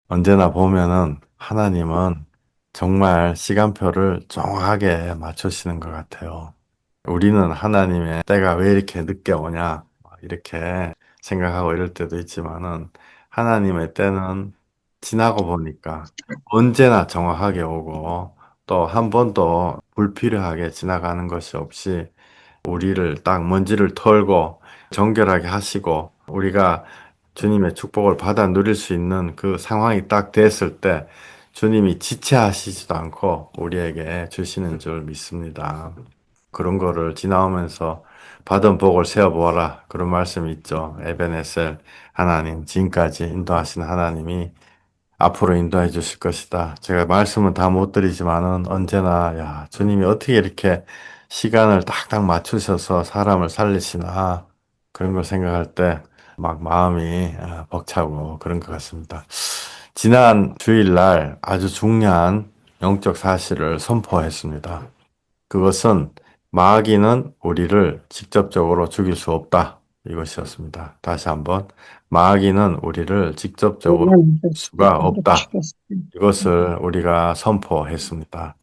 언제나 보면은 하나님은 정말 시간표를 정확하게 맞추시는 것 같아요. 우리는 하나님의 때가 왜 이렇게 늦게 오냐, 이렇게 생각하고 이럴 때도 있지만은 하나님의 때는 지나고 보니까 언제나 정확하게 오고 또 한 번도 불필요하게 지나가는 것이 없이 우리를 딱 먼지를 털고 정결하게 하시고 우리가 주님의 축복을 받아 누릴 수 있는 그 상황이 딱 됐을 때 주님이 지체하시지도 않고 우리에게 주시는 줄 믿습니다. 그런 거를 지나오면서 받은 복을 세어보아라. 그런 말씀이 있죠. 에베네셀 하나님, 지금까지 인도하신 하나님이 앞으로 인도해 주실 것이다. 제가 말씀은 다 못 드리지만은 언제나 야, 주님이 어떻게 이렇게 시간을 딱딱 맞추셔서 사람을 살리시나 그런 걸 생각할 때 막 마음이 벅차고 그런 것 같습니다. 지난 주일날 아주 중요한 영적 사실을 선포했습니다. 그것은 마귀는 우리를 직접적으로 죽일 수 없다. 이것이었습니다. 다시 한번 마귀는 우리를 직접적으로 죽일 수가 없다. 이것을 우리가 선포했습니다.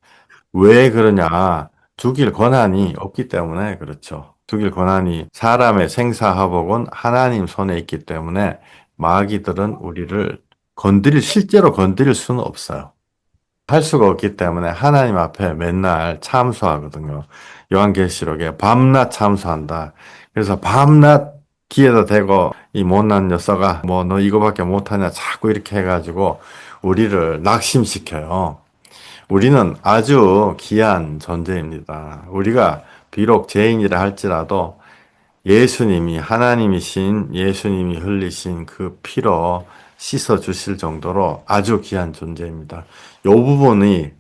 왜 그러냐? 죽일 권한이 없기 때문에 그렇죠. 죽일 권한이 사람의 생사화복은 하나님 손에 있기 때문에 마귀들은 우리를 실제로 건드릴 수는 없어요. 할 수가 없기 때문에 하나님 앞에 맨날 참수하거든요. 요한계시록에 밤낮 참수한다. 그래서 밤낮 귀에다 대고 이 못난 녀석아 뭐 너 이거밖에 못하냐 자꾸 이렇게 해가지고 우리를 낙심시켜요. 우리는 아주 귀한 존재입니다. 우리가 비록 죄인이라 할지라도 예수님이 하나님이신 예수님이 흘리신 그 피로 씻어 주실 정도로 아주 귀한 존재입니다. 이 부분이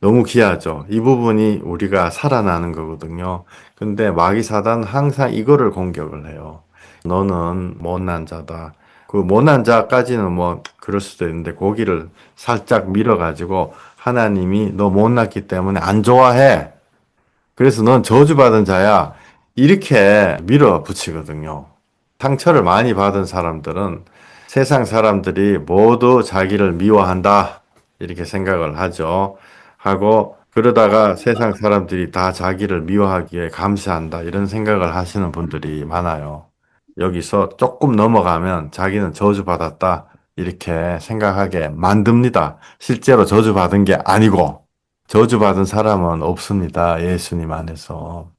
너무 귀하죠. 이 부분이 우리가 살아나는 거거든요. 근데 마귀 사단은 항상 이거를 공격을 해요. 너는 못난 자다. 그 못난 자까지는 뭐 그럴 수도 있는데 고기를 살짝 밀어가지고 하나님이 너 못났기 때문에 안 좋아해. 그래서 넌 저주받은 자야. 이렇게 밀어붙이거든요. 상처를 많이 받은 사람들은 세상 사람들이 모두 자기를 미워한다. 이렇게 생각을 하죠. 하고 그러다가 세상 사람들이 다 자기를 미워하기에 감사한다. 이런 생각을 하시는 분들이 많아요. 여기서 조금 넘어가면 자기는 저주받았다. 이렇게 생각하게 만듭니다. 실제로 저주받은 게 아니고 저주받은 사람은 없습니다. 예수님 안에서.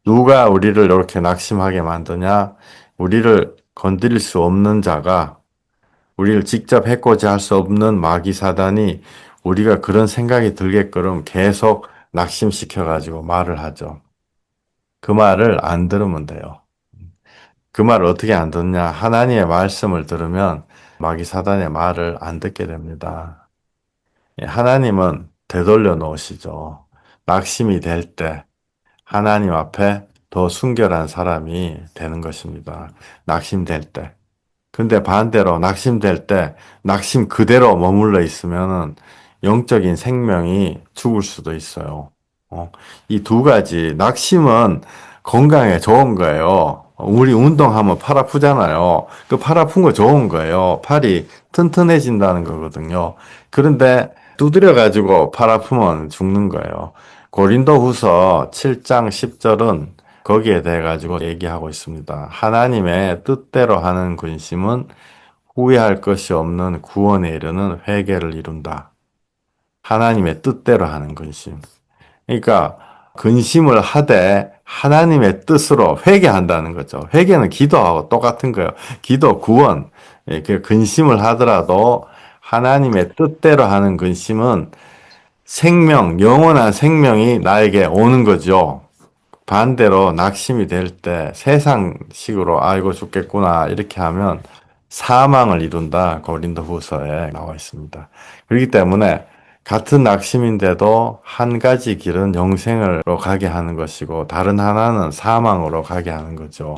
누가 우리를 이렇게 낙심하게 만드냐? 우리를 건드릴 수 없는 자가 우리를 직접 해코지 할 수 없는 마귀 사단이 우리가 그런 생각이 들게끔 계속 낙심시켜가지고 말을 하죠. 그 말을 안 들으면 돼요. 그 말을 어떻게 안 듣냐? 하나님의 말씀을 들으면 마귀 사단의 말을 안 듣게 됩니다. 예, 하나님은 되돌려 놓으시죠. 낙심이 될 때, 하나님 앞에 더 순결한 사람이 되는 것입니다. 낙심될 때. 근데 반대로 낙심될 때 낙심 그대로 머물러 있으면은 영적인 생명이 죽을 수도 있어요. 이 두 가지 낙심은 건강에 좋은 거예요. 우리 운동하면 팔 아프잖아요. 그 팔 아픈 거 좋은 거예요. 팔이 튼튼해진다는 거거든요. 그런데 두드려 가지고 팔 아프면 죽는 거예요. 고린도후서 7장 10절은 거기에 대해 가지고 얘기하고 있습니다. 하나님의 뜻대로 하는 근심은 후회할 것이 없는 구원에 이르는 회개를 이룬다. 하나님의 뜻대로 하는 근심. 그러니까 근심을 하되 하나님의 뜻으로 회개한다는 거죠. 회개는 기도하고 똑같은 거예요. 기도, 구원. 그 근심을 하더라도 하나님의 뜻대로 하는 근심은 생명, 영원한 생명이 나에게 오는 거죠. 반대로 낙심이 될 때 세상식으로 아이고 죽겠구나 이렇게 하면 사망을 이룬다. 고린도후서에 나와 있습니다. 그렇기 때문에 같은 낙심인데도 한 가지 길은 영생으로 가게 하는 것이고 다른 하나는 사망으로 가게 하는 거죠.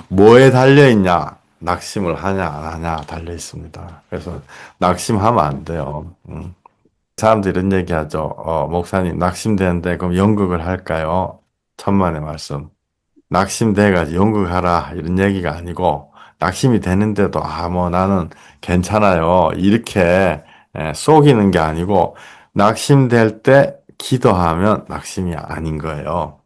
뭐에 달려 있냐? 낙심을 하냐 안 하냐 달려 있습니다. 그래서 낙심하면 안 돼요. 사람들이 이런 얘기 하죠. 목사님 낙심되는데 그럼 연극을 할까요? 천만의 말씀. 낙심돼가지고 연극하라 이런 얘기가 아니고 낙심이 되는데도, 뭐 나는 괜찮아요. 이렇게 속이는 게 아니고, 낙심될 때 기도하면 낙심이 아닌 거예요.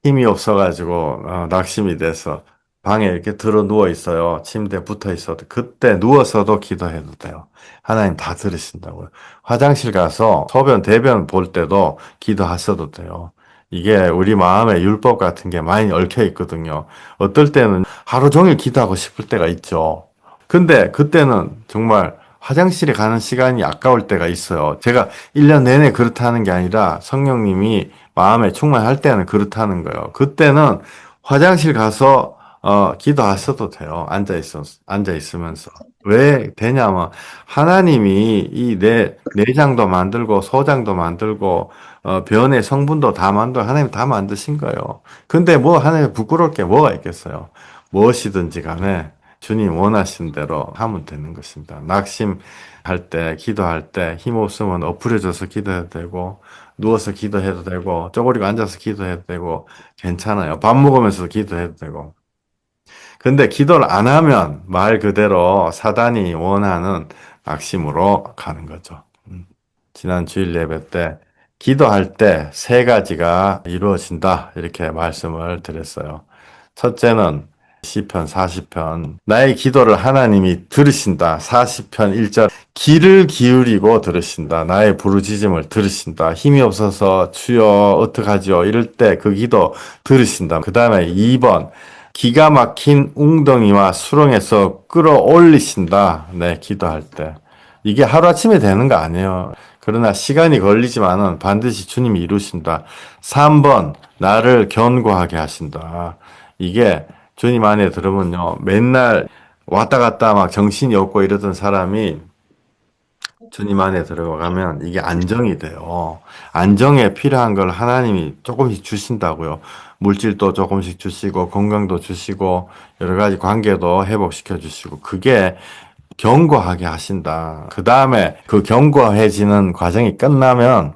힘이 없어가지고 낙심이 돼서 방에 이렇게 들어 누워 있어요. 침대에 붙어 있어도 그때 누워서도 기도해도 돼요. 하나님 다 들으신다고요. 화장실 가서 소변, 대변 볼 때도 기도하셔도 돼요. 이게 우리 마음에 율법 같은 게 많이 얽혀 있거든요. 어떨 때는 하루 종일 기도하고 싶을 때가 있죠. 근데 그때는 정말 화장실에 가는 시간이 아까울 때가 있어요. 제가 1년 내내 그렇다는 게 아니라 성령님이 마음에 충만할 때는 그렇다는 거예요. 그때는 화장실 가서 기도하셔도 돼요. 앉아 있으면서. 왜 되냐면 하나님이 이 내장도 만들고 소장도 만들고 변의 성분도 다 만들고 하나님 다 만드신 거예요. 근데 뭐 하나님 부끄러울 게 뭐가 있겠어요. 무엇이든지 간에 주님 원하신 대로 하면 되는 것입니다. 낙심할 때, 기도할 때 힘 없으면 엎드려져서 기도해도 되고 누워서 기도해도 되고 쪼그리고 앉아서 기도해도 되고 괜찮아요. 밥 먹으면서 기도해도 되고. 근데 기도를 안 하면 말 그대로 사단이 원하는 낙심으로 가는 거죠. 지난 주일 예배 때 기도할 때 세 가지가 이루어진다 이렇게 말씀을 드렸어요. 첫째는 시편 40편 나의 기도를 하나님이 들으신다. 40편 1절 귀를 기울이고 들으신다. 나의 부르짖음을 들으신다. 힘이 없어서 주여 어떡하지요? 이럴 때 그 기도 들으신다. 그 다음에 2번 기가 막힌 웅덩이와 수렁에서 끌어올리신다. 네, 기도할 때. 이게 하루아침에 되는 거 아니에요. 그러나 시간이 걸리지만은 반드시 주님이 이루신다. 3번, 나를 견고하게 하신다. 이게 주님 안에 들으면요. 맨날 왔다 갔다 막 정신이 없고 이러던 사람이 주님 안에 들어가면 이게 안정이 돼요. 안정에 필요한 걸 하나님이 조금씩 주신다고요. 물질도 조금씩 주시고, 건강도 주시고, 여러 가지 관계도 회복시켜 주시고, 그게 견고하게 하신다. 그 다음에 그 견고해지는 과정이 끝나면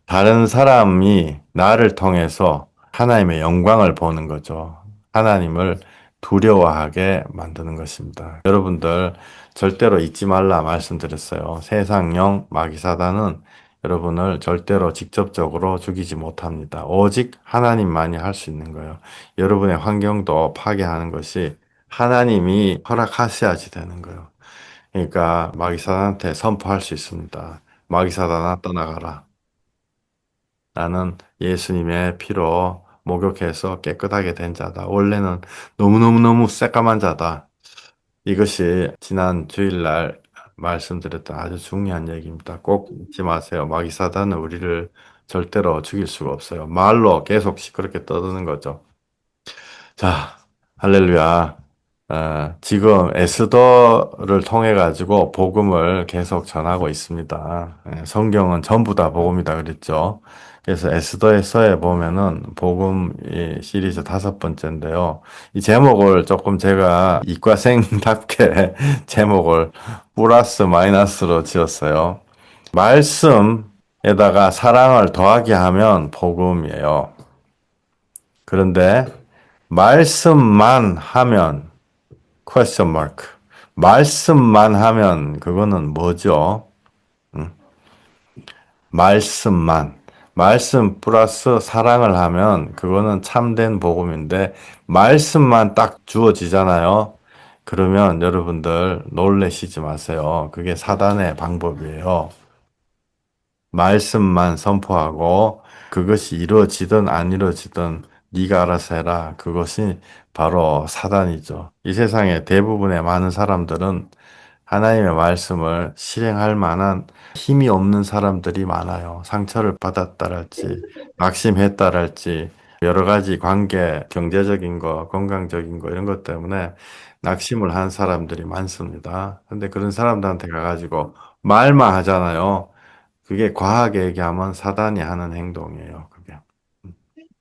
다른 사람이 나를 통해서 하나님의 영광을 보는 거죠. 하나님을 두려워하게 만드는 것입니다. 여러분들 절대로 잊지 말라 말씀드렸어요. 세상령 마귀사단은 여러분을 절대로 직접적으로 죽이지 못합니다. 오직 하나님만이 할 수 있는 거예요. 여러분의 환경도 파괴하는 것이 하나님이 허락하셔야지 되는 거예요. 그러니까 마귀사단한테 선포할 수 있습니다. 마귀사단아 떠나가라. 나는 예수님의 피로 목욕해서 깨끗하게 된 자다. 원래는 너무너무너무 새까만 자다. 이것이 지난 주일날 말씀드렸던 아주 중요한 얘기입니다. 꼭 잊지 마세요. 마귀사단은 우리를 절대로 죽일 수가 없어요. 말로 계속 시끄럽게 떠드는 거죠. 자, 할렐루야. 지금 에스더를 통해 가지고 복음을 계속 전하고 있습니다. 성경은 전부 다 복음이다 그랬죠. 그래서 에스더에서에 보면은 복음 이 시리즈 5번째인데요. 이 제목을 조금 제가 이과생답게 제목을 플러스 마이너스로 지었어요. 말씀에다가 사랑을 더하게 하면 복음이에요. 그런데 말씀만 하면 question mark. 말씀만 하면 그거는 뭐죠? 말씀만. 말씀 플러스 사랑을 하면 그거는 참된 복음인데 말씀만 딱 주어지잖아요. 그러면 여러분들 놀래시지 마세요. 그게 사단의 방법이에요. 말씀만 선포하고 그것이 이루어지든 안 이루어지든 네가 알아서 해라. 그것이 바로 사단이죠. 이 세상의 대부분의 많은 사람들은 하나님의 말씀을 실행할 만한 힘이 없는 사람들이 많아요. 상처를 받았다랄지, 낙심했다랄지, 여러 가지 관계, 경제적인 거, 건강적인 거, 이런 것 때문에 낙심을 한 사람들이 많습니다. 근데 그런 사람들한테 가가지고 말만 하잖아요. 그게 과하게 얘기하면 사단이 하는 행동이에요, 그게.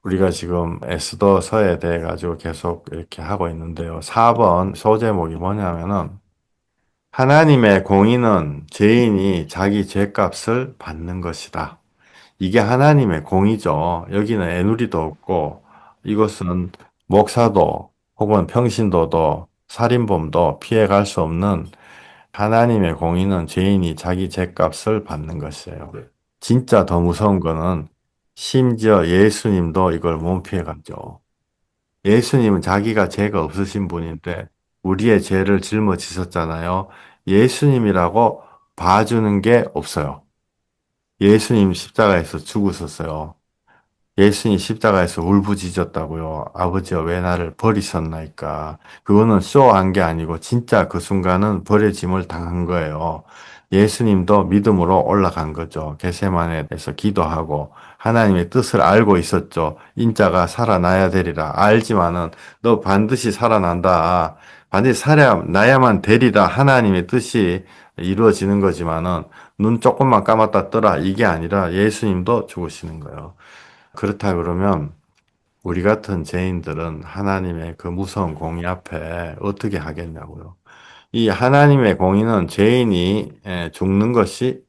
우리가 지금 에스더서에 대해 가지고 계속 이렇게 하고 있는데요. 4번 소제목이 뭐냐면은 하나님의 공의는 죄인이 자기 죄값을 받는 것이다. 이게 하나님의 공의죠. 여기는 애누리도 없고 이것은 목사도 혹은 평신도도 살인범도 피해갈 수 없는 하나님의 공의는 죄인이 자기 죄값을 받는 것이에요. 네. 진짜 더 무서운 거는 심지어 예수님도 이걸 못 피해갔죠. 예수님은 자기가 죄가 없으신 분인데 우리의 죄를 짊어지셨잖아요. 예수님이라고 봐주는 게 없어요. 예수님 십자가에서 죽으셨어요. 예수님 십자가에서 울부짖었다고요. 아버지여 왜 나를 버리셨나이까. 그거는 쇼한 게 아니고 진짜 그 순간은 버려짐을 당한 거예요. 예수님도 믿음으로 올라간 거죠. 겟세마네에서 기도하고 하나님의 뜻을 알고 있었죠. 인자가 살아나야 되리라. 알지만은 너 반드시 살아난다. 반드시 살아나야만 되리라. 하나님의 뜻이 이루어지는 거지만은 눈 조금만 감았다 떠라. 이게 아니라 예수님도 죽으시는 거예요. 그렇다 그러면 우리 같은 죄인들은 하나님의 그 무서운 공의 앞에 어떻게 하겠냐고요. 이 하나님의 공의는 죄인이 죽는 것이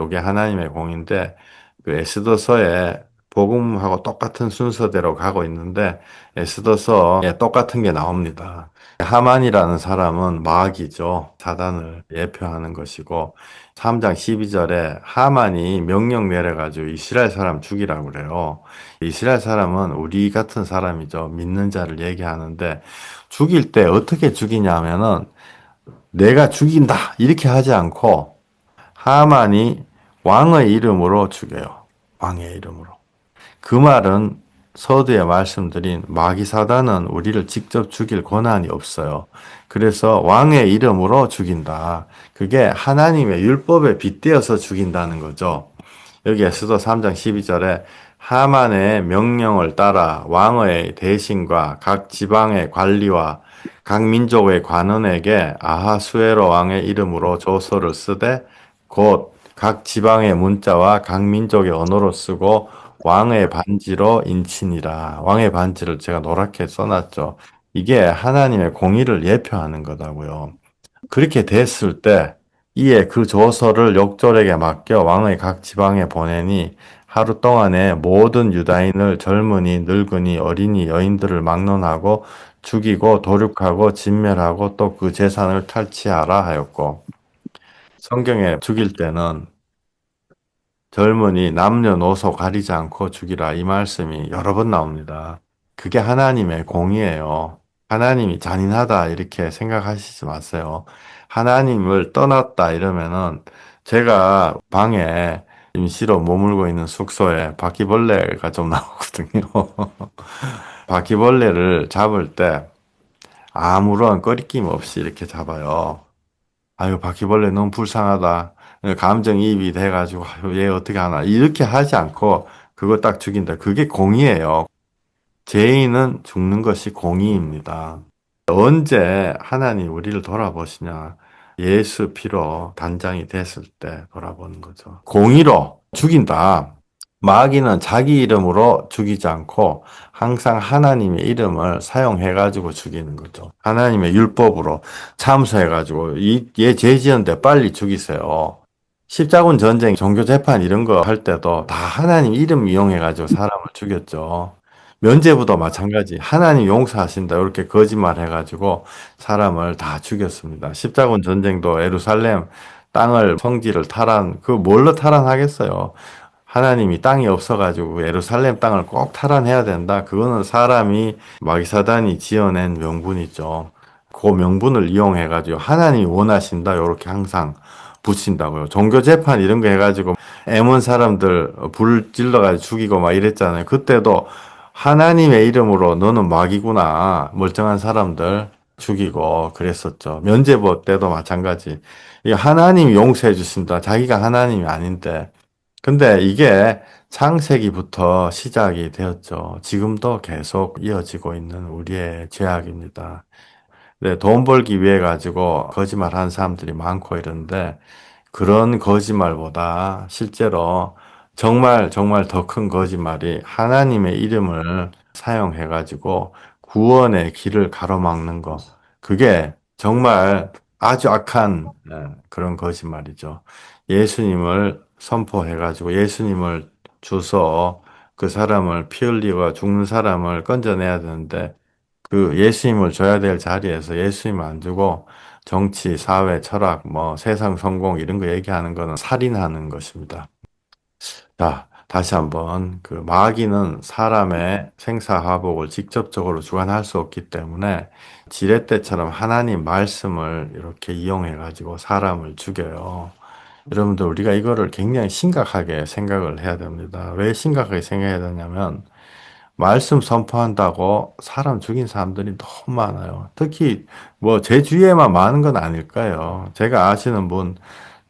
요게 하나님의 공인데 그 에스더서에 복음하고 똑같은 순서대로 가고 있는데 에스더서에 똑같은 게 나옵니다. 하만이라는 사람은 마귀죠. 사단을 예표하는 것이고 3장 12절에 하만이 명령 내려가지고 이스라엘 사람 죽이라고 그래요. 이스라엘 사람은 우리 같은 사람이죠. 믿는 자를 얘기하는데 죽일 때 어떻게 죽이냐면은 내가 죽인다 이렇게 하지 않고 하만이 왕의 이름으로 죽여요. 왕의 이름으로. 그 말은 서두에 말씀드린 마귀사단은 우리를 직접 죽일 권한이 없어요. 그래서 왕의 이름으로 죽인다. 그게 하나님의 율법에 빗대어서 죽인다는 거죠. 여기 에스더 3장 12절에 하만의 명령을 따라 왕의 대신과 각 지방의 관리와 각 민족의 관원에게 아하수에로 왕의 이름으로 조서를 쓰되 곧 각 지방의 문자와 각 민족의 언어로 쓰고 왕의 반지로 인치니라. 왕의 반지를 제가 노랗게 써놨죠. 이게 하나님의 공의를 예표하는 거다고요. 그렇게 됐을 때 이에 그 조서를 욕졸에게 맡겨 왕의 각 지방에 보내니 하루 동안에 모든 유다인을 젊은이, 늙은이, 어린이, 여인들을 막론하고 죽이고 도륙하고 진멸하고 또 그 재산을 탈취하라 하였고 성경에 죽일 때는 젊은이, 남녀노소 가리지 않고 죽이라 이 말씀이 여러 번 나옵니다. 그게 하나님의 공의예요. 하나님이 잔인하다 이렇게 생각하시지 마세요. 하나님을 떠났다 이러면은 제가 방에 임시로 머물고 있는 숙소에 바퀴벌레가 좀 나오거든요. 바퀴벌레를 잡을 때 아무런 꺼리낌 없이 이렇게 잡아요. 아유, 바퀴벌레 너무 불쌍하다. 감정이입이 돼가지고, 아유, 얘 어떻게 하나. 이렇게 하지 않고, 그거 딱 죽인다. 그게 공의예요. 죄인은 죽는 것이 공의입니다. 언제 하나님 우리를 돌아보시냐? 예수 피로 단장이 됐을 때 돌아보는 거죠. 공의로 죽인다. 마귀는 자기 이름으로 죽이지 않고 항상 하나님의 이름을 사용해가지고 죽이는 거죠. 하나님의 율법으로 참소해가지고 얘 죄 지었는데 빨리 죽이세요. 십자군 전쟁, 종교 재판 이런 거 할 때도 다 하나님 이름 이용해가지고 사람을 죽였죠. 면죄부도 마찬가지. 하나님 용서하신다. 이렇게 거짓말 해가지고 사람을 다 죽였습니다. 십자군 전쟁도 예루살렘 땅을 성지를 그 뭘로 탈환하겠어요? 하나님이 땅이 없어가지고 예루살렘 땅을 꼭 탈환해야 된다. 그거는 사람이 마귀사단이 지어낸 명분이죠. 그 명분을 이용해가지고 하나님이 원하신다. 이렇게 항상 붙인다고요. 종교 재판 이런 거 해가지고 애몬 사람들 불 질러가지고 죽이고 막 이랬잖아요. 그때도 하나님의 이름으로 너는 마귀구나. 멀쩡한 사람들 죽이고 그랬었죠. 면죄부 때도 마찬가지. 이 하나님이 용서해 주신다. 자기가 하나님이 아닌데. 근데 이게 창세기부터 시작이 되었죠. 지금도 계속 이어지고 있는 우리의 죄악입니다. 네, 돈 벌기 위해 가지고 거짓말 하는 사람들이 많고 이런데 그런 거짓말보다 실제로 정말 정말 더 큰 거짓말이 하나님의 이름을 사용해 가지고 구원의 길을 가로막는 것. 그게 정말 아주 악한 그런 거짓말이죠. 예수님을 선포해 가지고 예수님을 주서 그 사람을 피 흘리고 죽는 사람을 건져내야 되는데 그 예수님을 줘야 될 자리에서 예수님을 안 주고 정치, 사회, 철학, 뭐 세상 성공 이런 거 얘기하는 거는 살인하는 것입니다. 자, 다시 한번 그 마귀는 사람의 생사화복을 직접적으로 주관할 수 없기 때문에 지렛대처럼 하나님 말씀을 이렇게 이용해 가지고 사람을 죽여요. 여러분들 우리가 이거를 굉장히 심각하게 생각을 해야 됩니다. 왜 심각하게 생각해야 되냐면 말씀 선포한다고 사람 죽인 사람들이 너무 많아요. 특히 뭐 제 주위에만 많은 건 아닐까요? 제가 아시는 분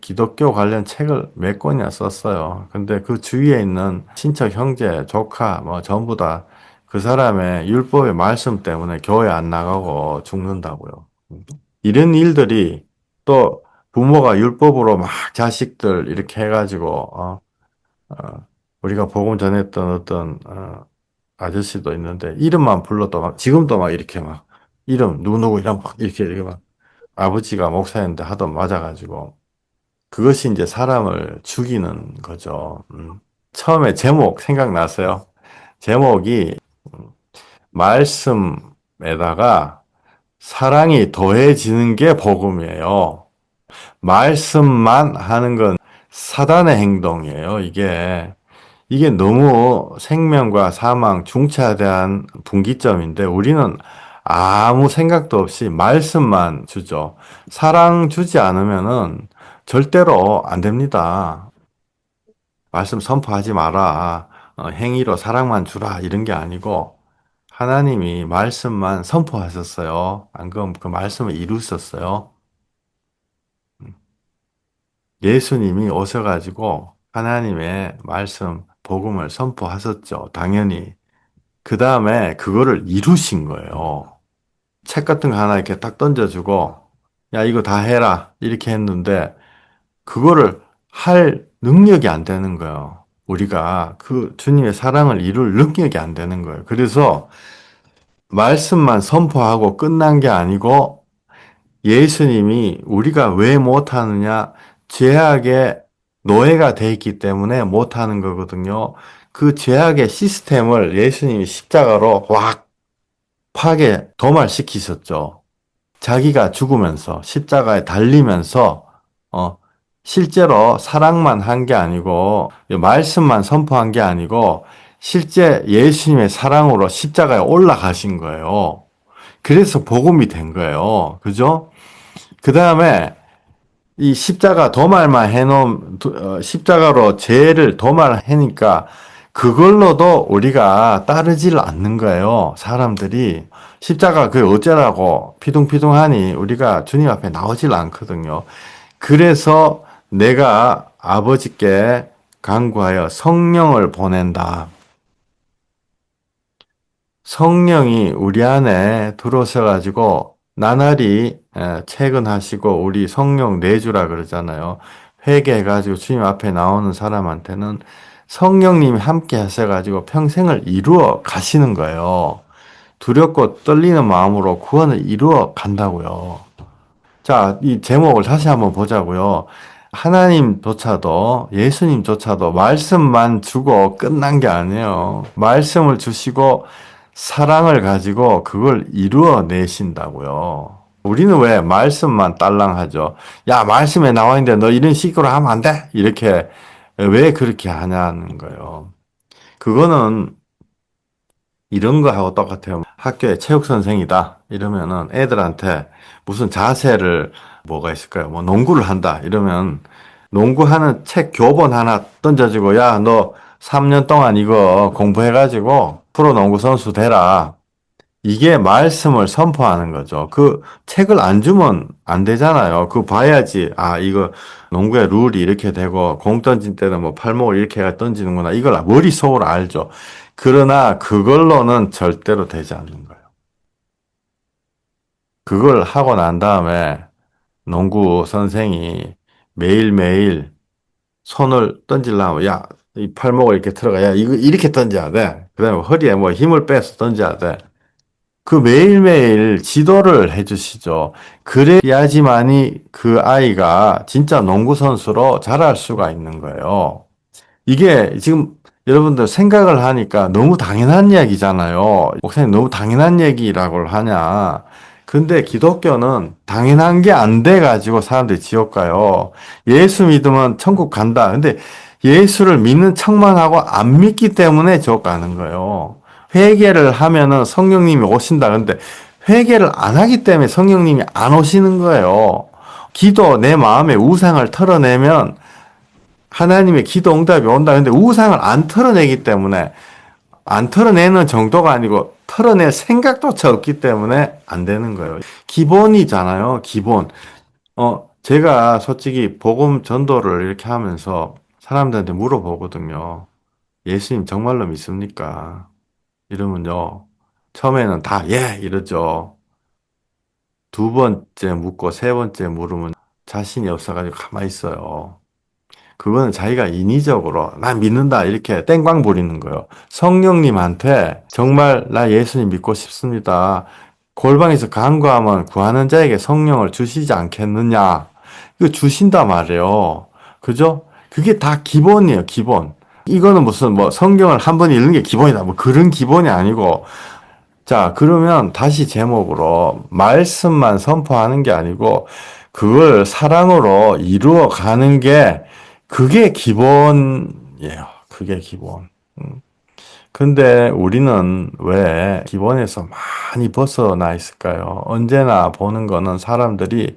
기독교 관련 책을 몇 권이나 썼어요. 근데 그 주위에 있는 친척, 형제, 조카 뭐 전부 다 그 사람의 율법의 말씀 때문에 교회 안 나가고 죽는다고요. 이런 일들이 또 부모가 율법으로 막 자식들 이렇게 해가지고 우리가 복음 전했던 어떤 아저씨도 있는데 이름만 불러도 막 지금도 막 이렇게 막 이름 누구누구 이름 막 이렇게 막 아버지가 목사였는데 하도 맞아가지고 그것이 이제 사람을 죽이는 거죠. 처음에 제목 생각났어요. 제목이 말씀에다가 사랑이 더해지는 게 복음이에요. 말씀만 하는 건 사단의 행동이에요. 이게 너무 생명과 사망, 중차대한 분기점인데 우리는 아무 생각도 없이 말씀만 주죠. 사랑 주지 않으면은 절대로 안 됩니다. 말씀 선포하지 마라. 행위로 사랑만 주라. 이런 게 아니고 하나님이 말씀만 선포하셨어요. 안 그럼 그 말씀을 이루셨어요. 예수님이 오셔가지고 하나님의 말씀, 복음을 선포하셨죠. 당연히. 그 다음에 그거를 이루신 거예요. 책 같은 거 하나 이렇게 딱 던져주고, 야, 이거 다 해라. 이렇게 했는데, 그거를 할 능력이 안 되는 거예요. 우리가 그 주님의 사랑을 이룰 능력이 안 되는 거예요. 그래서 말씀만 선포하고 끝난 게 아니고, 예수님이 우리가 왜 못하느냐, 죄악의 노예가 돼 있기 때문에 못하는 거거든요. 그 죄악의 시스템을 예수님이 십자가로 확 파괴, 도말시키셨죠. 자기가 죽으면서 십자가에 달리면서 어, 실제로 사랑만 한 게 아니고 말씀만 선포한 게 아니고 실제 예수님의 사랑으로 십자가에 올라가신 거예요. 그래서 복음이 된 거예요. 그죠? 그 다음에 이 십자가 도말만 해놓은 십자가로 죄를 도말하니까 그걸로도 우리가 따르질 않는 거예요. 사람들이 십자가 그게 어쩌라고 피둥피둥하니 우리가 주님 앞에 나오질 않거든요. 그래서 내가 아버지께 간구하여 성령을 보낸다. 성령이 우리 안에 들어오셔가지고 나날이 채근하시고 우리 성령 내주라 그러잖아요. 회개해가지고 주님 앞에 나오는 사람한테는 성령님이 함께 하셔가지고 평생을 이루어 가시는 거예요. 두렵고 떨리는 마음으로 구원을 이루어 간다고요. 자, 이 제목을 다시 한번 보자고요. 하나님조차도 예수님조차도 말씀만 주고 끝난 게 아니에요. 말씀을 주시고 사랑을 가지고 그걸 이루어내신다고요. 우리는 왜 말씀만 딸랑하죠? 야, 말씀에 나와 있는데 너 이런 식으로 하면 안 돼? 이렇게 왜 그렇게 하냐는 거예요. 그거는 이런 거하고 똑같아요. 학교에 체육 선생이다. 이러면은 애들한테 무슨 자세를 뭐가 있을까요? 뭐 농구를 한다. 이러면 농구하는 책 교본 하나 던져주고 야, 너 3년 동안 이거 공부해가지고 프로 농구 선수 되라. 이게 말씀을 선포하는 거죠. 그 책을 안 주면 안 되잖아요. 그거 봐야지. 아, 이거 농구의 룰이 이렇게 되고 공 던진 때는 뭐 팔목을 이렇게 해가 던지는구나. 이걸 머릿속으로 알죠. 그러나 그걸로는 절대로 되지 않는 거예요. 그걸 하고 난 다음에 농구 선생이 매일매일 손을 던지려면 야, 이 팔목을 이렇게 들어가. 야, 이거 이렇게 던져야 돼. 그다음에 허리에 뭐 힘을 빼서 던져야 돼. 그 매일매일 지도를 해주시죠. 그래야지만이 그 아이가 진짜 농구 선수로 자랄 수가 있는 거예요. 이게 지금 여러분들 생각을 하니까 너무 당연한 이야기잖아요. 목사님 너무 당연한 얘기라고 하냐. 근데 기독교는 당연한 게 안 돼가지고 사람들이 지옥 가요. 예수 믿으면 천국 간다. 근데 예수를 믿는 척만 하고 안 믿기 때문에 지옥 가는 거예요. 회개를 하면은 성령님이 오신다. 근데 회개를 안 하기 때문에 성령님이 안 오시는 거예요. 기도, 내 마음의 우상을 털어내면 하나님의 기도 응답이 온다. 근데 우상을 안 털어내기 때문에 안 털어내는 정도가 아니고 털어낼 생각조차 없기 때문에 안 되는 거예요. 기본이잖아요. 기본. 제가 솔직히 복음 전도를 이렇게 하면서 사람들한테 물어보거든요. 예수님 정말로 믿습니까? 이러면요. 처음에는 다 예, 이러죠. 두 번째 묻고 세 번째 물으면 자신이 없어가지고 가만히 있어요. 그거는 자기가 인위적으로 나 믿는다 이렇게 땡광 부리는 거예요. 성령님한테 정말 나 예수님 믿고 싶습니다. 골방에서 간구하면 구하는 자에게 성령을 주시지 않겠느냐. 이거 주신다 말이에요. 그죠? 그게 다 기본이에요, 기본. 이거는 무슨 뭐 성경을 한 번 읽는 게 기본이다. 뭐 그런 기본이 아니고 자, 그러면 다시 제목으로 말씀만 선포하는 게 아니고 그걸 사랑으로 이루어 가는 게 그게 기본이에요. 그게 기본. 근데 우리는 왜 기본에서 많이 벗어나 있을까요? 언제나 보는 거는 사람들이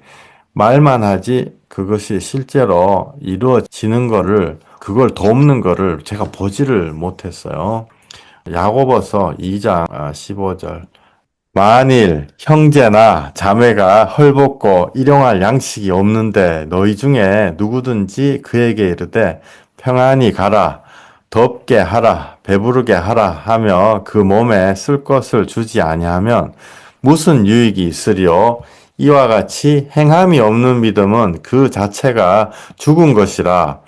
말만 하지 그것이 실제로 이루어지는 거를 그걸 돕는 거를 제가 보지를 못했어요. 야고보서 2장 15절 만일 형제나 자매가 헐벗고 일용할 양식이 없는데 너희 중에 누구든지 그에게 이르되 평안히 가라 덥게 하라 배부르게 하라 하며 그 몸에 쓸 것을 주지 아니하면 무슨 유익이 있으리요 이와 같이 행함이 없는 믿음은 그 자체가 죽은 것이라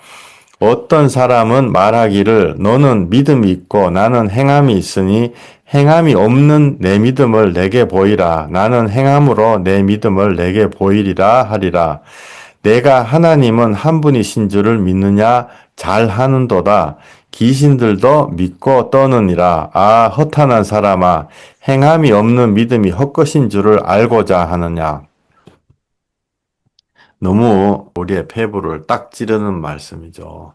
어떤 사람은 말하기를 너는 믿음이 있고 나는 행함이 있으니 행함이 없는 내 믿음을 내게 보이라. 나는 행함으로 내 믿음을 내게 보이리라 하리라. 내가 하나님은 한 분이신 줄을 믿느냐? 잘하는도다. 귀신들도 믿고 떠느니라. 아, 허탄한 사람아, 행함이 없는 믿음이 헛것인 줄을 알고자 하느냐? 너무 우리의 폐부를 딱 찌르는 말씀이죠.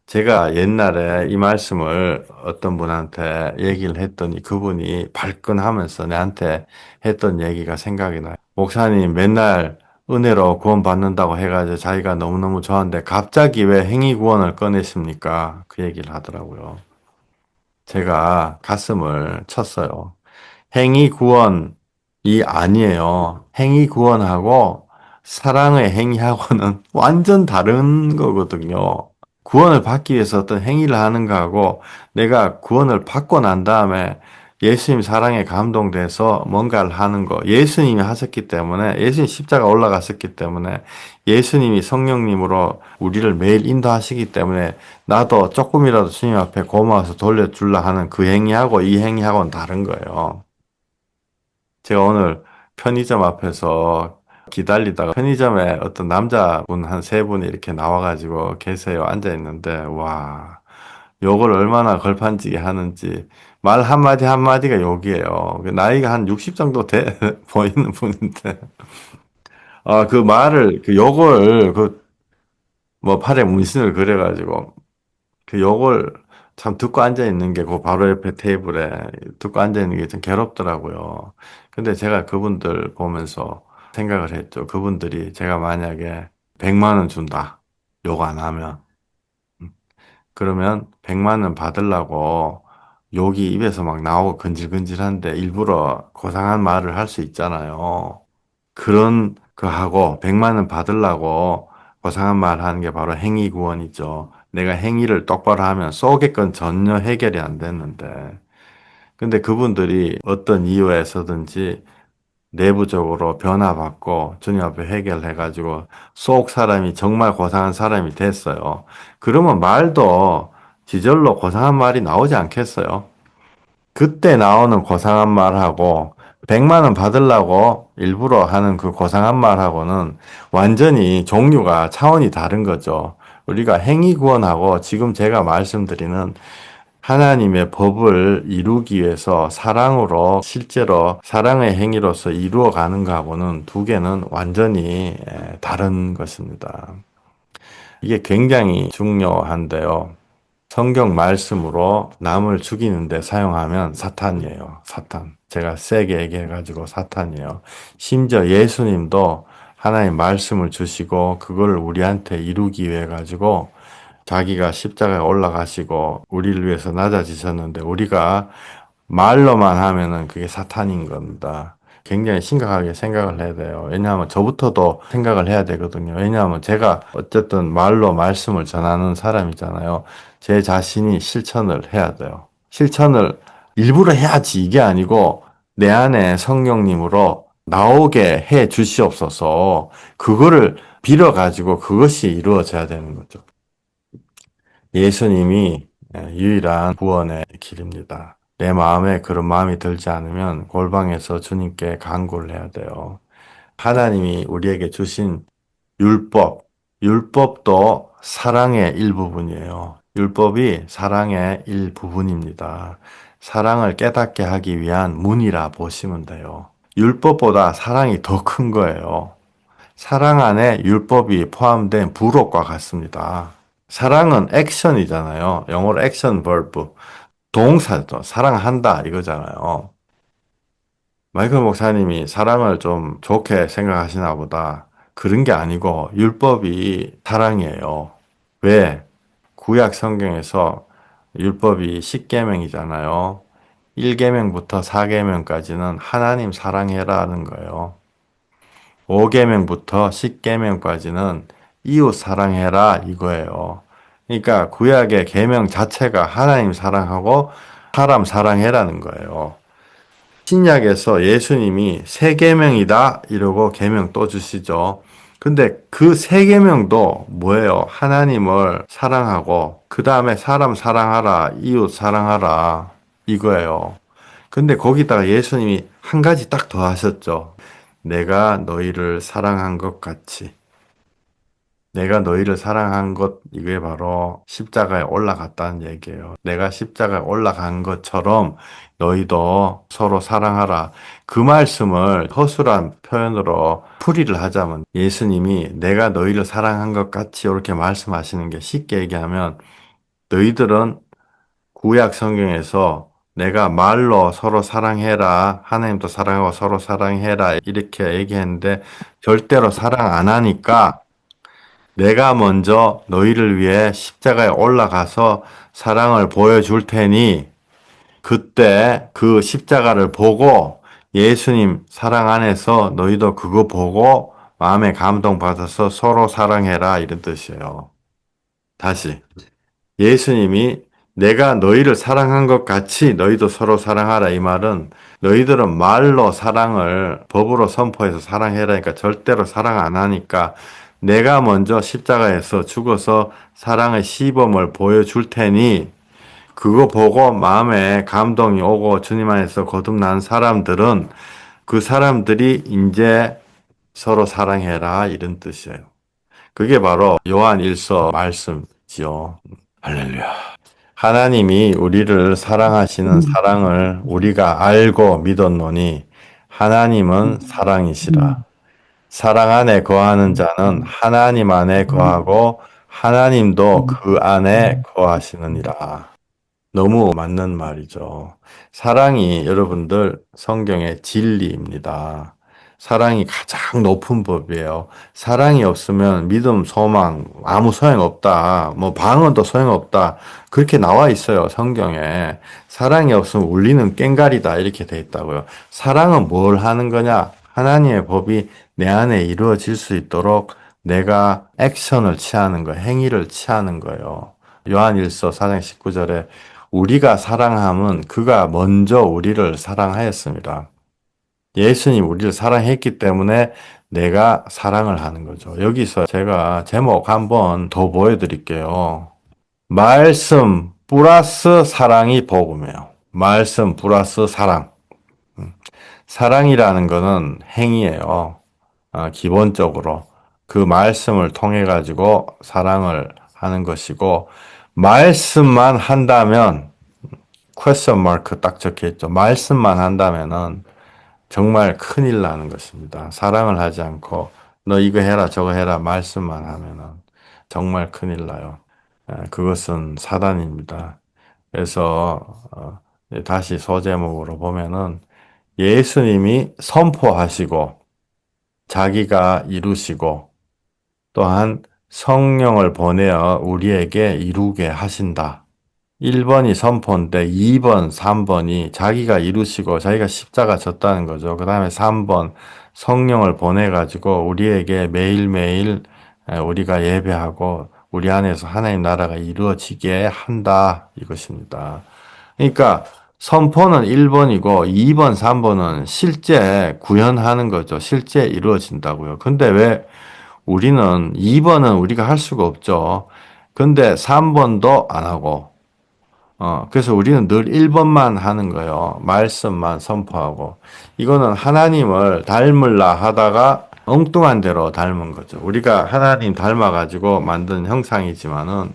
제가 옛날에 이 말씀을 어떤 분한테 얘기를 했더니 그분이 발끈하면서 내한테 했던 얘기가 생각이 나요. 목사님 맨날 은혜로 구원 받는다고 해가지고 자기가 너무너무 좋아하는데 갑자기 왜 행위 구원을 꺼내십니까? 그 얘기를 하더라고요. 제가 가슴을 쳤어요. 행위 구원이 아니에요. 행위 구원하고 사랑의 행위하고는 완전 다른 거거든요. 구원을 받기 위해서 어떤 행위를 하는 거하고 내가 구원을 받고 난 다음에 예수님 사랑에 감동돼서 뭔가를 하는 거. 예수님이 하셨기 때문에, 예수님 십자가 올라갔었기 때문에, 예수님이 성령님으로 우리를 매일 인도하시기 때문에 나도 조금이라도 주님 앞에 고마워서 돌려주려 하는 그 행위하고 이 행위하고는 다른 거예요. 제가 오늘 편의점 앞에서 기다리다가 편의점에 어떤 남자분 한 세 분이 이렇게 나와가지고 계세요. 앉아 있는데, 와, 욕을 얼마나 걸판지게 하는지, 말 한마디 한마디가 욕이에요. 나이가 한 60 정도 돼 보이는 분인데, 그 말을, 그 욕을, 뭐 팔에 문신을 그려가지고, 그 욕을 참 듣고 앉아 있는 게 그 바로 옆에 테이블에 듣고 앉아 있는 게 좀 괴롭더라고요. 근데 제가 그분들 보면서 생각을 했죠. 그분들이 제가 만약에 100만 원 준다. 욕 안 하면. 음, 그러면 100만 원 받으려고 욕이 입에서 막 나오고 근질근질한데 일부러 고상한 말을 할 수 있잖아요. 그런 거 하고 100만 원 받으려고 고상한 말 하는 게 바로 행위 구원이죠. 내가 행위를 똑바로 하면 속의 건 전혀 해결이 안 됐는데. 근데 그분들이 어떤 이유에서든지 내부적으로 변화받고 주님 앞에 해결해가지고 속 사람이 정말 고상한 사람이 됐어요. 그러면 말도 지절로 고상한 말이 나오지 않겠어요? 그때 나오는 고상한 말하고 100만 원 받으려고 일부러 하는 그 고상한 말하고는 완전히 종류가 차원이 다른 거죠. 우리가 행위 구원하고 지금 제가 말씀드리는 하나님의 법을 이루기 위해서 사랑으로 실제로 사랑의 행위로서 이루어 가는 거하고는 두 개는 완전히 다른 것입니다. 이게 굉장히 중요한데요. 성경 말씀으로 남을 죽이는데 사용하면 사탄이에요. 사탄. 제가 세게 얘기해가지고 사탄이에요. 심지어 예수님도 하나님 말씀을 주시고 그걸 우리한테 이루기 위해 가지고 자기가 십자가에 올라가시고 우리를 위해서 낮아지셨는데 우리가 말로만 하면은 그게 사탄인 겁니다. 굉장히 심각하게 생각을 해야 돼요. 왜냐하면 저부터도 생각을 해야 되거든요. 왜냐하면 제가 어쨌든 말로 말씀을 전하는 사람이잖아요. 제 자신이 실천을 해야 돼요. 실천을 일부러 해야지 이게 아니고 내 안에 성령님으로 나오게 해 주시옵소서. 그거를 빌어가지고 그것이 이루어져야 되는 거죠. 예수님이 유일한 구원의 길입니다. 내 마음에 그런 마음이 들지 않으면 골방에서 주님께 간구를 해야 돼요. 하나님이 우리에게 주신 율법, 율법도 사랑의 일부분이에요. 율법이 사랑의 일부분입니다. 사랑을 깨닫게 하기 위한 문이라 보시면 돼요. 율법보다 사랑이 더 큰 거예요. 사랑 안에 율법이 포함된 부록과 같습니다. 사랑은 액션이잖아요. 영어로 액션 벌브. 동사죠. 사랑한다 이거잖아요. 마이클 목사님이 사랑을 좀 좋게 생각하시나 보다. 그런 게 아니고 율법이 사랑이에요. 왜? 구약 성경에서 율법이 10계명이잖아요. 1계명부터 4계명까지는 하나님 사랑해라는 거예요. 5계명부터 10계명까지는 이웃 사랑해라 이거예요. 그러니까 구약의 계명 자체가 하나님 사랑하고 사람 사랑해라는 거예요. 신약에서 예수님이 세 계명이다 이러고 계명 또 주시죠. 근데 그 세 계명도 뭐예요? 하나님을 사랑하고 그 다음에 사람 사랑하라, 이웃 사랑하라 이거예요. 근데 거기다가 예수님이 한 가지 딱 더 하셨죠. 내가 너희를 사랑한 것 같이. 내가 너희를 사랑한 것, 이게 바로 십자가에 올라갔다는 얘기예요. 내가 십자가에 올라간 것처럼 너희도 서로 사랑하라. 그 말씀을 허술한 표현으로 풀이를 하자면 예수님이 내가 너희를 사랑한 것 같이 이렇게 말씀하시는 게 쉽게 얘기하면 너희들은 구약 성경에서 내가 말로 서로 사랑해라. 하나님도 사랑하고 서로 사랑해라. 이렇게 얘기했는데 절대로 사랑 안 하니까 내가 먼저 너희를 위해 십자가에 올라가서 사랑을 보여줄 테니 그때 그 십자가를 보고 예수님 사랑 안에서 너희도 그거 보고 마음에 감동받아서 서로 사랑해라 이런 뜻이에요. 다시 예수님이 내가 너희를 사랑한 것 같이 너희도 서로 사랑하라 이 말은 너희들은 말로 사랑을 법으로 선포해서 사랑해라니까 절대로 사랑 안 하니까 내가 먼저 십자가에서 죽어서 사랑의 시범을 보여줄 테니 그거 보고 마음에 감동이 오고 주님 안에서 거듭난 사람들은 그 사람들이 이제 서로 사랑해라 이런 뜻이에요. 그게 바로 요한 일서 말씀이지요. 할렐루야. 하나님이 우리를 사랑하시는 사랑을 우리가 알고 믿었노니 하나님은 사랑이시라. 사랑 안에 거하는 자는 하나님 안에 거하고 하나님도 그 안에 거하시느니라. 너무 맞는 말이죠. 사랑이 여러분들 성경의 진리입니다. 사랑이 가장 높은 법이에요. 사랑이 없으면 믿음, 소망, 아무 소용없다. 뭐 방언도 소용없다. 그렇게 나와 있어요, 성경에. 사랑이 없으면 울리는 꽹과리다. 이렇게 돼 있다고요. 사랑은 뭘 하는 거냐? 하나님의 법이 내 안에 이루어질 수 있도록 내가 액션을 취하는 거, 행위를 취하는 거예요. 요한일서 4장 19절에 우리가 사랑함은 그가 먼저 우리를 사랑하였습니다. 예수님 우리를 사랑했기 때문에 내가 사랑을 하는 거죠. 여기서 제가 제목 한번 더 보여드릴게요. 말씀 플러스 사랑이 복음이에요. 말씀 플러스 사랑. 사랑이라는 거는 행위예요. 기본적으로 그 말씀을 통해 가지고 사랑을 하는 것이고 말씀만 한다면 퀘스천 마크 딱 적혀 있죠. 말씀만 한다면은 정말 큰일 나는 것입니다. 사랑을 하지 않고 너 이거 해라 저거 해라 말씀만 하면은 정말 큰일 나요. 그것은 사단입니다. 그래서 다시 소제목으로 보면은 예수님이 선포하시고 자기가 이루시고 또한 성령을 보내어 우리에게 이루게 하신다. 1번이 선포인데 2번, 3번이 자기가 이루시고 자기가 십자가 졌다는 거죠. 그 다음에 3번 성령을 보내가지고 우리에게 매일매일 우리가 예배하고 우리 안에서 하나님 나라가 이루어지게 한다. 이것입니다. 그러니까 선포는 1번이고 2번, 3번은 실제 구현하는 거죠. 실제 이루어진다고요. 근데 왜 우리는 2번은 우리가 할 수가 없죠. 근데 3번도 안 하고 그래서 우리는 늘 1번만 하는 거예요. 말씀만 선포하고. 이거는 하나님을 닮으려 하다가 엉뚱한 대로 닮은 거죠. 우리가 하나님 닮아가지고 만든 형상이지만은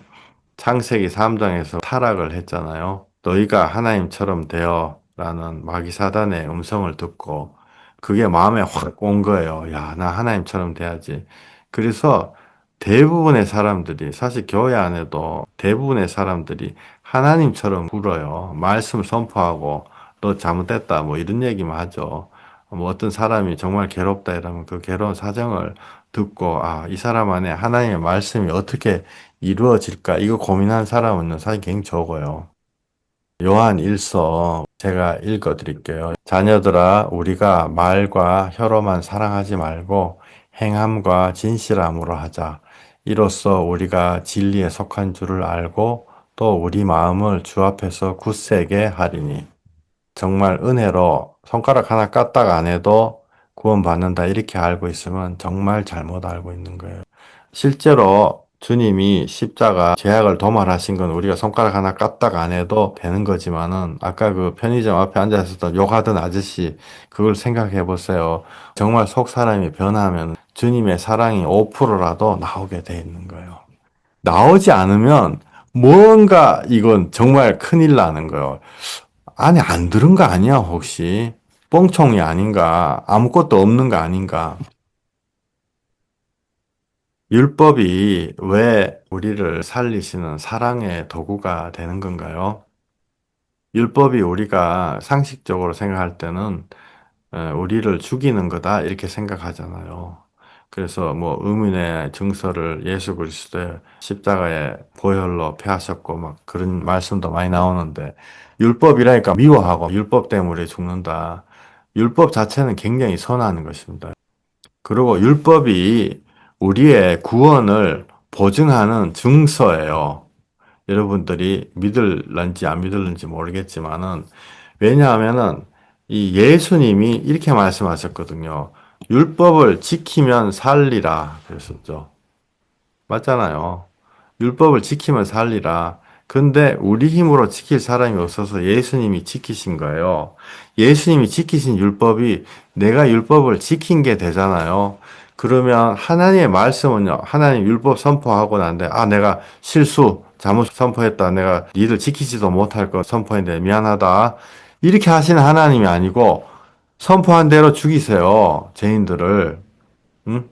창세기 3장에서 타락을 했잖아요. 너희가 하나님처럼 되어 라는 마귀 사단의 음성을 듣고 그게 마음에 확 온 거예요. 야, 나 하나님처럼 돼야지. 그래서 대부분의 사람들이 사실 교회 안에도 대부분의 사람들이 하나님처럼 굴어요. 말씀 선포하고 너 잘못됐다 뭐 이런 얘기만 하죠. 뭐 어떤 사람이 정말 괴롭다 이러면 그 괴로운 사정을 듣고 아, 이 사람 안에 하나님의 말씀이 어떻게 이루어질까 이거 고민한 사람은 사실 굉장히 적어요. 요한 1서 제가 읽어 드릴게요. 자녀들아, 우리가 말과 혀로만 사랑하지 말고 행함과 진실함으로 하자. 이로써 우리가 진리에 속한 줄을 알고 또 우리 마음을 주 앞에서 굳세게 하리니. 정말 은혜로 손가락 하나 까딱 안 해도 구원받는다 이렇게 알고 있으면 정말 잘못 알고 있는 거예요. 실제로 주님이 십자가 죄악을 도말하신 건 우리가 손가락 하나 까딱 안 해도 되는 거지만은 아까 그 편의점 앞에 앉아 있었던 욕하던 아저씨 그걸 생각해 보세요. 정말 속 사람이 변하면 주님의 사랑이 5%라도 나오게 돼 있는 거예요. 나오지 않으면 뭔가 이건 정말 큰일 나는 거예요. 안에 안 들은 거 아니야, 혹시? 뻥총이 아닌가? 아무것도 없는 거 아닌가? 율법이 왜 우리를 살리시는 사랑의 도구가 되는 건가요? 율법이 우리가 상식적으로 생각할 때는 우리를 죽이는 거다 이렇게 생각하잖아요. 그래서 뭐 의문의 증서를 예수 그리스도의 십자가에 보혈로 패하셨고 막 그런 말씀도 많이 나오는데 율법이라니까 미워하고 율법 때문에 죽는다. 율법 자체는 굉장히 선한 것입니다. 그리고 율법이 우리의 구원을 보증하는 증서예요. 여러분들이 믿을런지 안 믿을런지 모르겠지만은 왜냐하면은 이 예수님이 이렇게 말씀하셨거든요. 율법을 지키면 살리라 그랬었죠. 맞잖아요. 율법을 지키면 살리라. 근데 우리 힘으로 지킬 사람이 없어서 예수님이 지키신 거예요. 예수님이 지키신 율법이 내가 율법을 지킨 게 되잖아요. 그러면 하나님의 말씀은요. 하나님 율법 선포하고 난데 아 내가 실수 잘못 선포했다. 내가 니들 지키지도 못할 거 선포했는데 미안하다. 이렇게 하시는 하나님이 아니고 선포한 대로 죽이세요. 죄인들을. 응?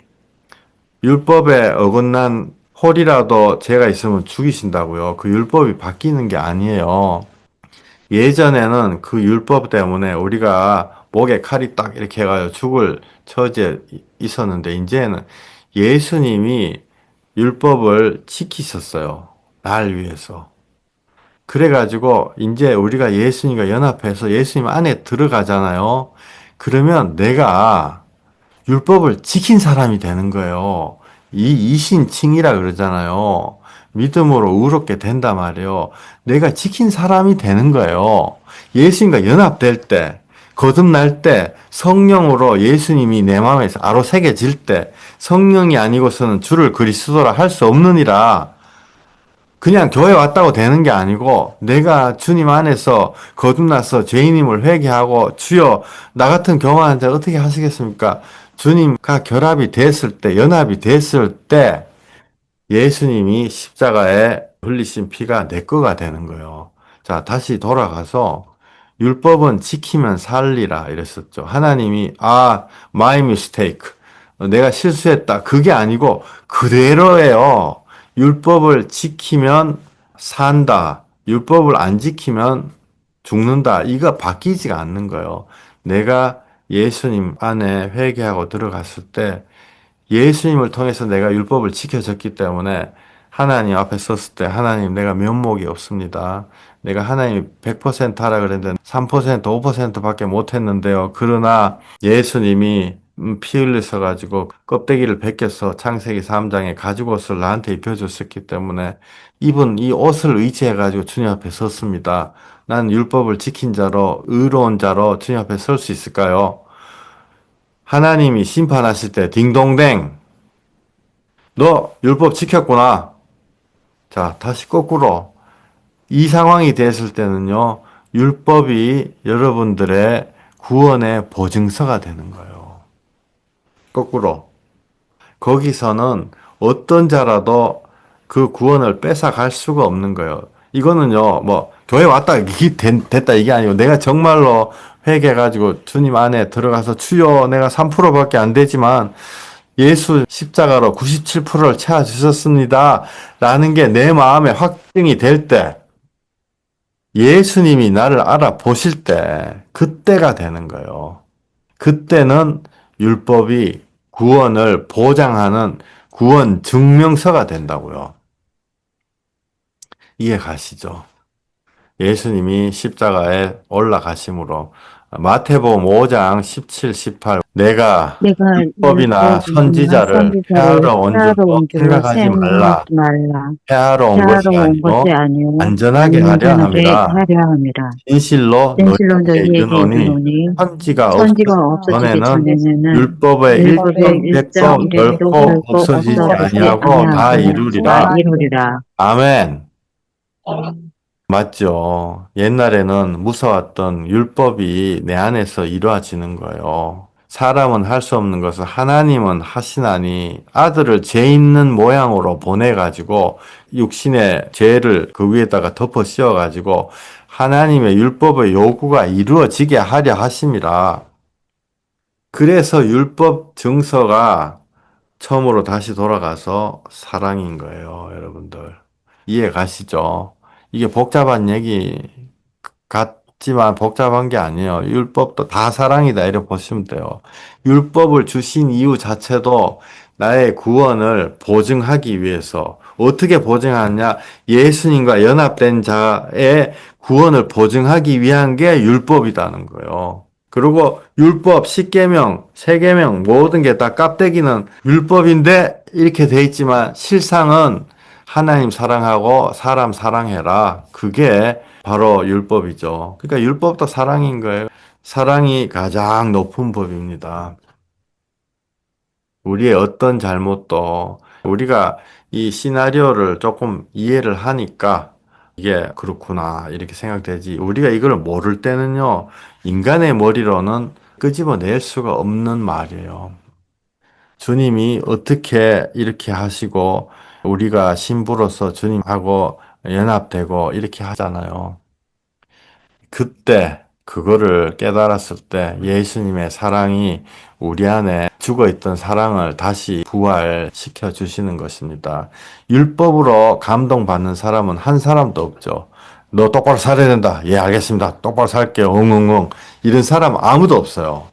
율법에 어긋난 홀이라도 죄가 있으면 죽이신다고요. 그 율법이 바뀌는 게 아니에요. 예전에는 그 율법 때문에 우리가 목에 칼이 딱 이렇게 해가지고 죽을 처지에 있었는데 이제는 예수님이 율법을 지키셨어요. 날 위해서. 그래가지고 이제 우리가 예수님과 연합해서 예수님 안에 들어가잖아요. 그러면 내가 율법을 지킨 사람이 되는 거예요. 이 이신칭이라 그러잖아요. 믿음으로 의롭게 된단 말이에요. 내가 지킨 사람이 되는 거예요. 예수님과 연합될 때, 거듭날 때, 성령으로 예수님이 내 마음에서 아로새겨질 때, 성령이 아니고서는 주를 그리스도라 할 수 없느니라. 그냥 교회 왔다고 되는 게 아니고 내가 주님 안에서 거듭나서 죄인임을 회개하고 주여 나 같은 경험한 자 어떻게 하시겠습니까? 주님과 결합이 됐을 때 연합이 됐을 때 예수님이 십자가에 흘리신 피가 내 거가 되는 거예요. 자, 다시 돌아가서 율법은 지키면 살리라 이랬었죠. 하나님이 my mistake. 내가 실수했다. 그게 아니고 그대로예요. 율법을 지키면 산다. 율법을 안 지키면 죽는다. 이거 바뀌지가 않는 거예요. 내가 예수님 안에 회개하고 들어갔을 때 예수님을 통해서 내가 율법을 지켜졌기 때문에 하나님 앞에 섰을 때 하나님 내가 면목이 없습니다. 내가 하나님 100% 하라 그랬는데 3%, 5%밖에 못했는데요. 그러나 예수님이 피 흘리셔 가지고 껍데기를 벗겨서 창세기 3장에 가죽 옷을 나한테 입혀줬었기 때문에 입은 이 옷을 의지해 가지고 주님 앞에 섰습니다. 난 율법을 지킨 자로 의로운 자로 주님 앞에 설 수 있을까요? 하나님이 심판하실 때 딩동댕 너 율법 지켰구나. 자, 다시 거꾸로. 이 상황이 됐을 때는요, 율법이 여러분들의 구원의 보증서가 되는 거예요. 거꾸로. 거기서는 어떤 자라도 그 구원을 뺏어갈 수가 없는 거예요. 이거는요, 뭐, 교회 왔다, 이게 됐다, 이게 아니고, 내가 정말로 회개해가지고 주님 안에 들어가서 주여, 내가 3%밖에 안 되지만, 예수 십자가로 97%를 채워주셨습니다. 라는 게 내 마음에 확증이 될 때, 예수님이 나를 알아보실 때, 그때가 되는 거예요. 그때는 율법이 구원을 보장하는 구원 증명서가 된다고요. 이해 가시죠? 예수님이 십자가에 올라가심으로 마태복음 5장 17, 18 내가 내가 율법이나 선지자를 폐하러 온 폐하러 줄로 온 줄로 생각하지 말라. 생각하지 말라. 폐하러 온 것이 폐하러 온 것이 아니요 아니오 안전하게 하려 안전하게 함이라. 하려 함이라. 진실로 진실로 너희에게 너희에게 이르노니 이르노니 선지가 선지가 없어지기 없어지기 전에는 전에는 율법의 율법의 1점 1점 결코 1도 결코 없어지지 없어지지 아니하고 다 아니하고 다 이루리라. 이루리라. 아멘. 맞죠. 옛날에는 무서웠던 율법이 내 안에서 이루어지는 거예요. 사람은 할 수 없는 것을 하나님은 하시나니 아들을 죄 있는 모양으로 보내가지고 육신의 죄를 그 위에다가 덮어 씌워가지고 하나님의 율법의 요구가 이루어지게 하려 하심이라. 그래서 율법 증서가 처음으로 다시 돌아가서 사랑인 거예요, 여러분들. 이해 가시죠? 이게 복잡한 얘기 같지만 복잡한 게 아니에요. 율법도 다 사랑이다, 이렇게 보시면 돼요. 율법을 주신 이유 자체도 나의 구원을 보증하기 위해서 어떻게 보증하냐? 예수님과 연합된 자의 구원을 보증하기 위한 게 율법이라는 거예요. 그리고 율법 10계명, 세계명 모든 게 다 깝대기는 율법인데 이렇게 돼 있지만 실상은 하나님 사랑하고 사람 사랑해라. 그게 바로 율법이죠. 그러니까 율법도 사랑인 거예요. 사랑이 가장 높은 법입니다. 우리의 어떤 잘못도 우리가 이 시나리오를 조금 이해를 하니까 이게 그렇구나 이렇게 생각되지. 우리가 이걸 모를 때는요, 인간의 머리로는 끄집어낼 수가 없는 말이에요. 주님이 어떻게 이렇게 하시고 우리가 신부로서 주님하고 연합되고 이렇게 하잖아요. 그때 그거를 깨달았을 때 예수님의 사랑이 우리 안에 죽어있던 사랑을 다시 부활시켜 주시는 것입니다. 율법으로 감동받는 사람은 한 사람도 없죠. 너 똑바로 살아야 된다. 예, 알겠습니다. 똑바로 살게요. 엉엉엉. 이런 사람 아무도 없어요.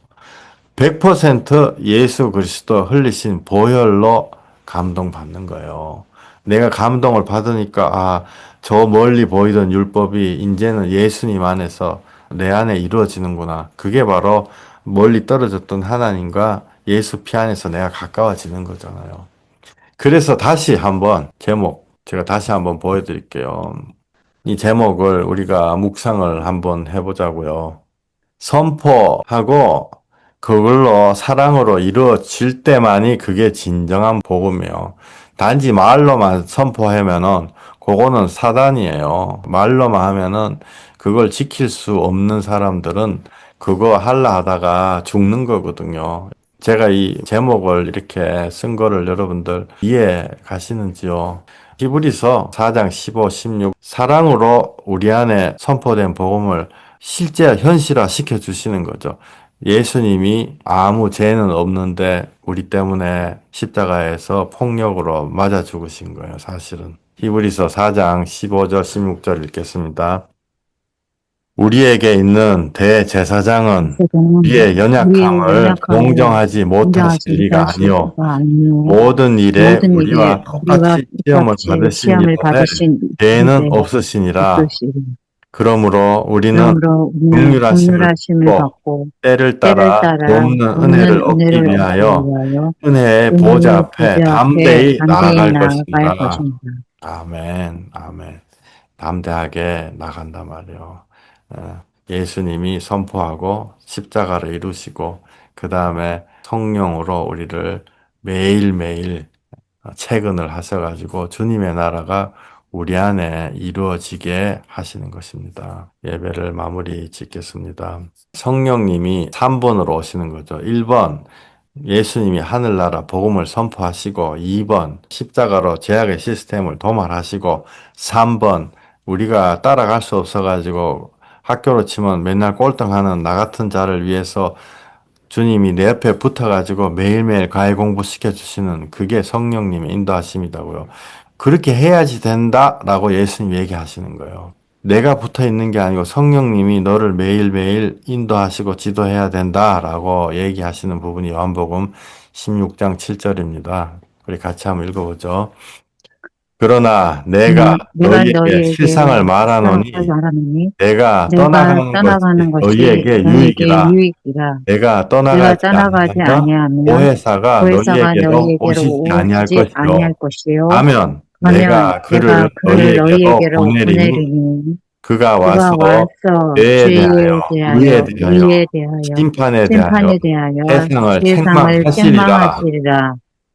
100% 예수 그리스도 흘리신 보혈로 감동받는 거예요. 내가 감동을 받으니까, 저 멀리 보이던 율법이 이제는 예수님 안에서 내 안에 이루어지는구나. 그게 바로 멀리 떨어졌던 하나님과 예수 피 안에서 내가 가까워지는 거잖아요. 그래서 다시 한번 제목, 제가 다시 한번 보여드릴게요. 이 제목을 우리가 묵상을 한번 해보자고요. 선포하고 그걸로 사랑으로 이루어질 때만이 그게 진정한 복음이에요. 단지 말로만 선포하면은 그거는 사단이에요. 말로만 하면은 그걸 지킬 수 없는 사람들은 그거 할라 하다가 죽는 거거든요. 제가 이 제목을 이렇게 쓴 거를 여러분들 이해 가시는지요? 히브리서 4장 15, 16 사랑으로 우리 안에 선포된 복음을 실제 현실화 시켜 주시는 거죠. 예수님이 아무 죄는 없는데 우리 때문에 십자가에서 폭력으로 맞아 죽으신 거예요, 사실은. 히브리서 4장 15절, 16절 읽겠습니다. 우리에게 있는 대제사장은 제사장은 우리의 우리의 연약함을 연약함을 공정하지 못하실 인정하지 리가 못하실 아니요 수가 아니요 모든 일에 모든 일에 우리와 우리와 똑같이 시험을 똑같이 받으신 시험을 이번에 받으신 죄는 이제 없으시니라. 없으시리. 그러므로 우리는 그러므로 우리는 긍휼하심을 긍휼하심을 받고 받고 때를 때를 따라 따라 돕는 은혜를 돕는 얻기 은혜를 얻기 위하여 위하여 은혜의 보좌 은혜의 앞에 보좌 앞에 담대히 담대히 나아갈 나아갈 것입니다. 것입니다. 아멘, 아멘. 담대하게 나간단 말이요. 예수님이 선포하고 십자가를 이루시고 그 다음에 성령으로 우리를 매일매일 채근을 하셔가지고 주님의 나라가 우리 안에 이루어지게 하시는 것입니다. 예배를 마무리 짓겠습니다. 성령님이 3번으로 오시는 거죠. 1번, 예수님이 하늘나라 복음을 선포하시고, 2번, 십자가로 죄악의 시스템을 도말하시고, 3번, 우리가 따라갈 수 없어가지고 학교로 치면 맨날 꼴등하는 나 같은 자를 위해서 주님이 내 옆에 붙어가지고 매일매일 과외 공부 시켜주시는 그게 성령님의 인도하심이다고요. 그렇게 해야지 된다라고 예수님 얘기하시는 거예요. 내가 붙어 있는 게 아니고 성령님이 너를 매일매일 인도하시고 지도해야 된다라고 얘기하시는 부분이 요한복음 16장 7절입니다. 우리 같이 한번 읽어보죠. 그러나 내가 내가 너희에게 너희에게 실상을 실상을 말하노니 말하노니 내가 내가 떠나가는 것이 떠나가는 것이 너희에게 너희에게 유익이라. 유익이라. 내가 내가 떠나가지 떠나가지 아니하면 아니하면 보혜사가 보혜사가 너희에게로 너희에게로 오시지 아니할 오지 아니할 것이요. 것이요. 하면 하면 내가 내가 그를 그를 너희에게로 너희에게로 보내리니 보내리니 그가 그가 와서 와서 죄에 대하여, 죄에 의에 대하여 대하여, 의에 대하여 심판에 대하여 심판에 대하여 세상을 세상을 책망하시리라. 책망하시리라.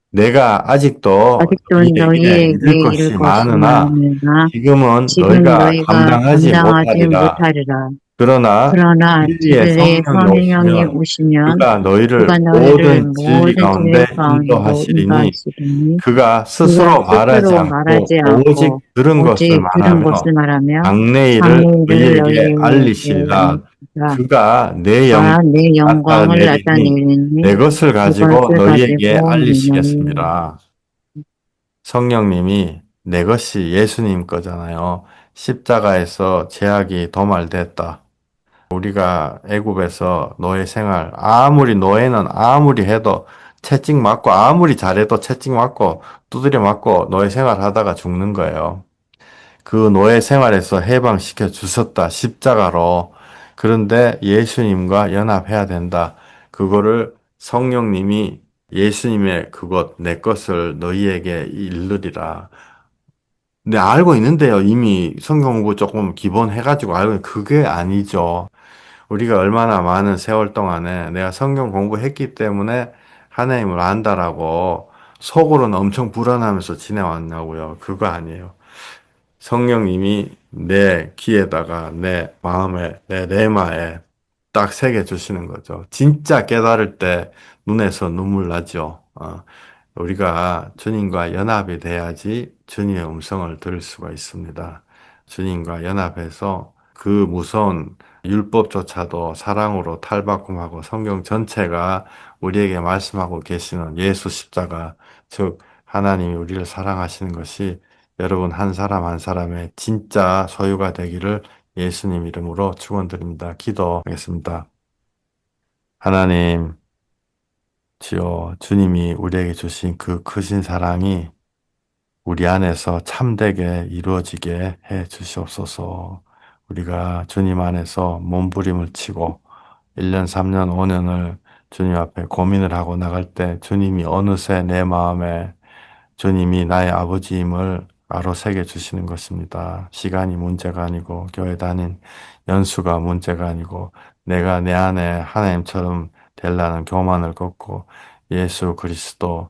내가 아직도 아직도 너희에게 이를 너희에게 이를 것이 것이 많으나 많으나 지금은 지금 너희가 너희가 감당하지 감당하지 못하리라. 못하리라. 그러나 그러나 진리의 진리의 성령이 성령이 오시면 오시면 그가 그가 너희를 너희를 모든 진리 모든 진리 가운데 가운데로 인도하시리니 인도하시리니 그가 그가 스스로 말하지 스스로 않고 말하지 오직 않고 들은 것을 오직 들은 말하며 것을 말하며 장래 일을 장래일을 너희에게 너희에게 알리시리라. 알리시라. 그가 내 영광을 내 영광을 나타내리니 나타내리니 내 것을 가지고 그것을 너희에게 가지고 너희 알리시겠습니다. 성령님이 내 것이 예수님 거잖아요. 십자가에서 죄악이 도말됐다. 우리가 애굽에서 노예 생활, 아무리 노예는 아무리 해도 채찍 맞고 아무리 잘해도 채찍 맞고 두드려 맞고 노예 생활 하다가 죽는 거예요. 그 노예 생활에서 해방시켜 주셨다. 십자가로. 그런데 예수님과 연합해야 된다. 그거를 성령님이 예수님의 그것 내 것을 너희에게 이르리라. 근데 알고 있는데요. 이미 성경 공부 조금 기본 해가지고 알고 그게 아니죠. 우리가 얼마나 많은 세월 동안에 내가 성경 공부했기 때문에 하나님을 안다라고 속으로는 엄청 불안하면서 지내왔냐고요. 그거 아니에요. 성령님이 내 귀에다가 내 마음에 내 레마에 딱 새겨 주시는 거죠. 진짜 깨달을 때 눈에서 눈물 나죠. 우리가 주님과 연합이 돼야지 주님의 음성을 들을 수가 있습니다. 주님과 연합해서 그 무서운 율법조차도 사랑으로 탈바꿈하고 성경 전체가 우리에게 말씀하고 계시는 예수 십자가, 즉 하나님이 우리를 사랑하시는 것이 여러분 한 사람 한 사람의 진짜 소유가 되기를 예수님 이름으로 축원드립니다. 기도하겠습니다. 하나님, 주여 주님이 우리에게 주신 그 크신 사랑이 우리 안에서 참되게 이루어지게 해 주시옵소서. 우리가 주님 안에서 몸부림을 치고 1년, 3년, 5년을 주님 앞에 고민을 하고 나갈 때 주님이 어느새 내 마음에 주님이 나의 아버지임을 아로새겨 주시는 것입니다. 시간이 문제가 아니고 교회 다닌 연수가 문제가 아니고 내가 내 안에 하나님처럼 되려는 교만을 걷고 예수 그리스도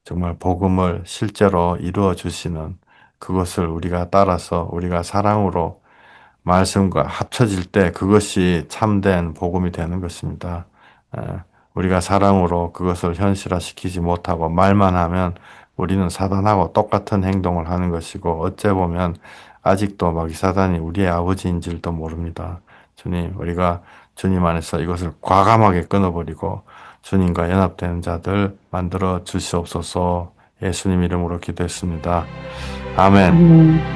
정말 복음을 실제로 이루어 주시는 그것을 우리가 따라서 우리가 사랑으로 말씀과 합쳐질 때 그것이 참된 복음이 되는 것입니다. 에, 우리가 사랑으로 그것을 현실화시키지 못하고 말만 하면 우리는 사단하고 똑같은 행동을 하는 것이고 어째 보면 아직도 막 이 사단이 우리의 아버지인 줄도 모릅니다. 주님, 우리가 주님 안에서 이것을 과감하게 끊어버리고 주님과 연합되는 자들 만들어 주시옵소서. 예수님 이름으로 기도했습니다. 아멘. 아멘.